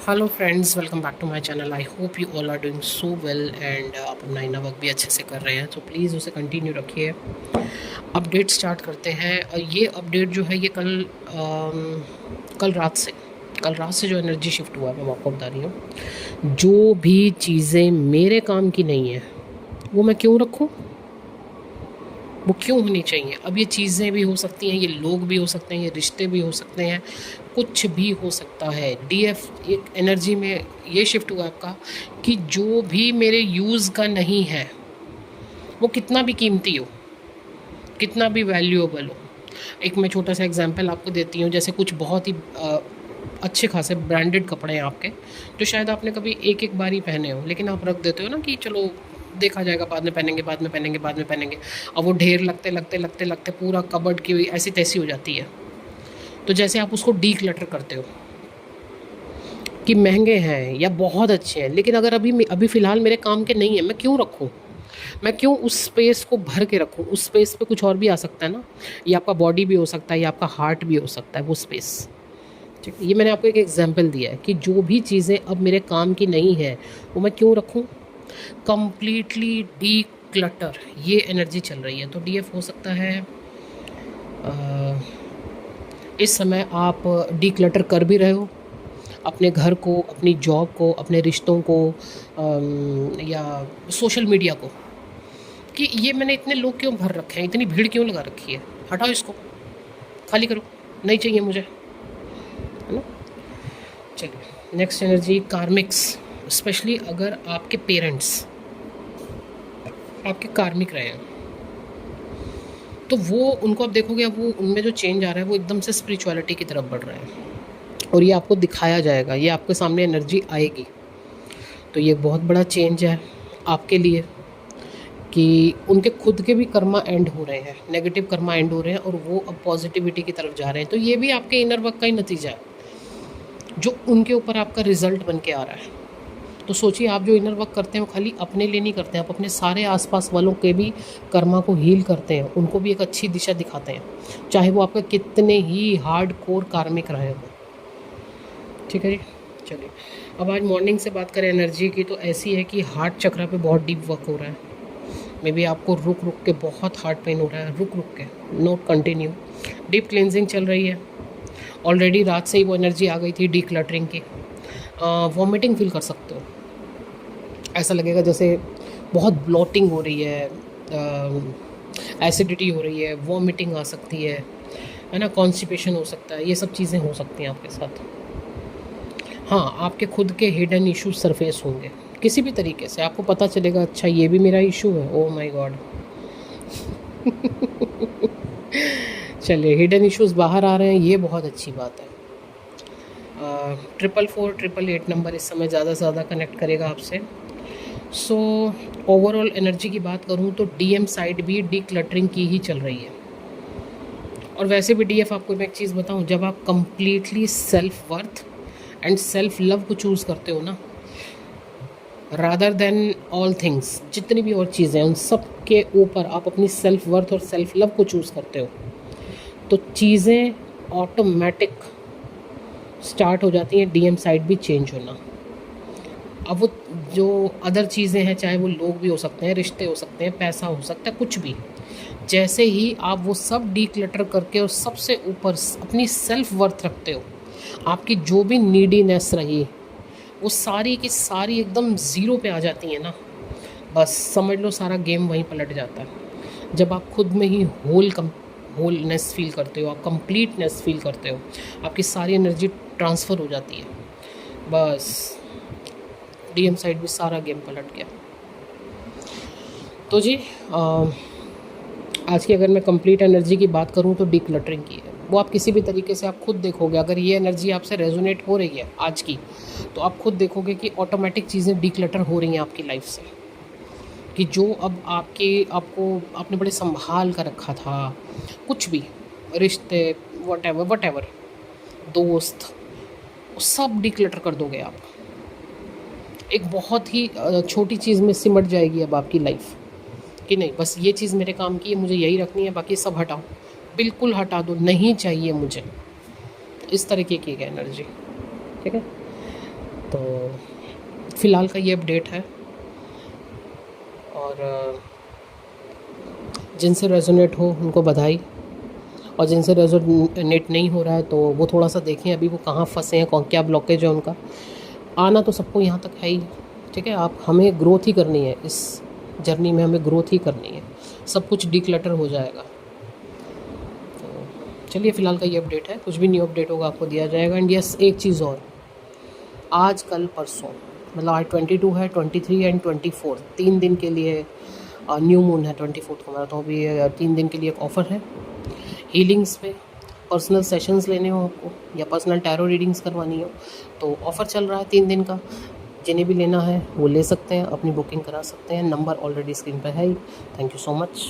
Hello friends, welcome back to my channel. I hope you all are doing so well and आप अपना inner work भी अच्छे से कर रहे हैं, तो प्लीज़ उसे कंटिन्यू रखिए। अपडेट स्टार्ट करते हैं। ये अपडेट जो है ये कल रात से जो एनर्जी शिफ्ट हुआ है मैं आपको बता रही हूँ। जो भी चीज़ें मेरे काम की नहीं है वो मैं क्यों रखूँ, वो क्यों होनी चाहिए। अब ये चीज़ें भी हो सकती हैं, ये लोग भी हो सकते हैं, ये रिश्ते भी हो सकते हैं, कुछ भी हो सकता है। डीएफ एक एनर्जी में ये शिफ्ट हुआ आपका कि जो भी मेरे यूज़ का नहीं है वो कितना भी कीमती हो, कितना भी वैल्यूएबल हो। एक मैं छोटा सा एग्जांपल आपको देती हूँ। जैसे कुछ बहुत ही अच्छे खासे ब्रांडेड कपड़े हैं आपके, जो शायद आपने कभी एक एक बार ही पहने हो, लेकिन आप रख देते हो ना कि चलो देखा जाएगा, बाद में पहनेंगे, बाद में पहनेंगे, बाद में पहनेंगे। अब वो ढेर लगते लगते लगते लगते पूरा कबर्ड की ऐसी तैसी हो जाती है। तो जैसे आप उसको डी क्लटर करते हो कि महंगे हैं या बहुत अच्छे हैं, लेकिन अगर अभी अभी फ़िलहाल मेरे काम के नहीं है, मैं क्यों रखूँ? मैं क्यों उस स्पेस को भर के रखूँ? उस स्पेस पे कुछ और भी आ सकता है ना। ये आपका बॉडी भी हो सकता है, या आपका हार्ट भी हो सकता है वो स्पेस। ठीक है, ये मैंने आपको एक एग्जांपल दिया है कि जो भी चीज़ें अब मेरे काम की नहीं है वो मैं क्यों रखूँ। कंप्लीटली डी क्लटर ये एनर्जी चल रही है। तो डीएफ हो सकता है इस समय आप डी क्लटर कर भी रहे हो अपने घर को, अपनी जॉब को, अपने रिश्तों को, या सोशल मीडिया को, कि ये मैंने इतने लोग क्यों भर रखे हैं, इतनी भीड़ क्यों लगा रखी है, हटाओ इसको, खाली करो, नहीं चाहिए मुझे, है ना। चलिए, नेक्स्ट एनर्जी कार्मिक्स। स्पेशली अगर आपके पेरेंट्स आपके कार्मिक रहे हैं तो वो उनको आप देखोगे, अब वो उनमें जो चेंज आ रहा है वो एकदम से स्पिरिचुअलिटी की तरफ बढ़ रहा है, और ये आपको दिखाया जाएगा, ये आपके सामने एनर्जी आएगी। तो ये बहुत बड़ा चेंज है आपके लिए कि उनके खुद के भी कर्मा एंड हो रहे हैं, नेगेटिव कर्मा एंड हो रहे हैं, और वो अब पॉजिटिविटी की तरफ जा रहे हैं। तो ये भी आपके इनर वर्क का ही नतीजा है, जो उनके ऊपर आपका रिजल्ट बन के आ रहा है। तो सोचिए, आप जो इनर वर्क करते हैं वो खाली अपने लिए नहीं करते हैं, आप अपने सारे आसपास वालों के भी कर्मा को हील करते हैं, उनको भी एक अच्छी दिशा दिखाते हैं, चाहे वो आपका कितने ही हार्ड कोर कार्मिक रहे हो। ठीक है जी। चलिए, अब आज मॉर्निंग से बात करें एनर्जी की, तो ऐसी है कि हार्ट चक्रा पे बहुत डीप वर्क हो रहा है। मे बी आपको रुक रुक के बहुत हार्ट पेन हो रहा है, रुक रुक के, नोट कंटिन्यू। डीप क्लेंजिंग चल रही है, ऑलरेडी रात से ही वो एनर्जी आ गई थी डी क्लटरिंग की। वॉमिटिंग फील कर सकते हो, ऐसा लगेगा जैसे बहुत ब्लॉटिंग हो रही है, एसिडिटी हो रही है, वॉमिटिंग आ सकती है ना, कॉन्स्टिपेशन हो सकता है, ये सब चीज़ें हो सकती हैं आपके साथ। हाँ, आपके खुद के हिडन इश्यूज सरफेस होंगे किसी भी तरीके से, आपको पता चलेगा अच्छा ये भी मेरा इशू है, ओह माय गॉड। चलिए, हिडन इश्यूज बाहर आ रहे हैं, ये बहुत अच्छी बात है। 44488 नंबर इस समय ज़्यादा से ज़्यादा कनेक्ट करेगा आपसे। सो ओवरऑल एनर्जी की बात करूँ तो डीएम साइड भी डी क्लटरिंग की ही चल रही है। और वैसे भी डीएफ, आपको मैं एक चीज़ बताऊँ, जब आप completely self worth and self love को चूज़ करते हो ना, रादर देन ऑल थिंग्स, जितनी भी और चीज़ें हैं उन सब के ऊपर आप अपनी सेल्फ वर्थ और सेल्फ लव को चूज़ करते हो, तो चीज़ें ऑटोमेटिक स्टार्ट हो जाती हैं डीएम साइड भी चेंज होना। अब वो जो अदर चीज़ें हैं, चाहे वो लोग भी हो सकते हैं, रिश्ते हो सकते हैं, पैसा हो सकता है, कुछ भी, जैसे ही आप वो सब डी क्लटर करके और सबसे ऊपर अपनी सेल्फ वर्थ रखते हो, आपकी जो भी नीडीनेस रही वो सारी की सारी एकदम ज़ीरो पे आ जाती है ना। बस समझ लो सारा गेम वहीं पलट जाता है। जब आप खुद में ही होलनेस फील करते हो, आप कंप्लीटनेस फील करते हो, आपकी सारी एनर्जी ट्रांसफ़र हो जाती है, बस डीएम साइड भी सारा गेम पलट गया। तो जी, आज की अगर मैं कंप्लीट एनर्जी की बात करूं तो डी क्लटरिंग की है। वो आप किसी भी तरीके से आप खुद देखोगे, अगर ये एनर्जी आपसे रेजोनेट हो रही है आज की, तो आप खुद देखोगे कि ऑटोमेटिक चीज़ें डी क्लटर हो रही हैं आपकी लाइफ से, कि जो अब आपको आपने बड़े संभाल कर रखा था, कुछ भी रिश्ते, वट एवर, दोस्त, सब डी क्लटर कर दोगे आप। एक बहुत ही छोटी चीज़ में सिमट जाएगी अब आपकी लाइफ, कि नहीं बस ये चीज़ मेरे काम की है, मुझे यही रखनी है, बाकी सब हटाओ, बिल्कुल हटा दो, नहीं चाहिए मुझे। इस तरीके की है एनर्जी। ठीक है, तो फ़िलहाल का ये अपडेट है। और जिनसे रेजोनेट हो उनको बधाई, और जिनसे रेजोनेट नहीं हो रहा है तो वो थोड़ा सा देखें अभी वो कहाँ फंसे हैं, कौन क्या ब्लॉकेज है उनका। आना तो सबको यहाँ तक है ही, ठीक है। आप हमें ग्रोथ ही करनी है, इस जर्नी में हमें ग्रोथ ही करनी है, सब कुछ डिक्लटर हो जाएगा। तो चलिए फ़िलहाल का ये अपडेट है, कुछ भी न्यू अपडेट होगा आपको दिया जाएगा। एंड यस, एक चीज़ और, आज कल परसों मतलब आज 22 है, 23 एंड 24 3 दिन के लिए न्यू मून है 24 को मेरा, तो अभी 3 दिन के लिए एक ऑफ़र है हीलिंग्स पे। पर्सनल सेशंस लेने हो आपको या पर्सनल टैरो रीडिंग्स करवानी हो तो ऑफ़र चल रहा है 3 दिन का। जिन्हें भी लेना है वो ले सकते हैं, अपनी बुकिंग करा सकते हैं। नंबर ऑलरेडी स्क्रीन पर है ही। Thank you so much.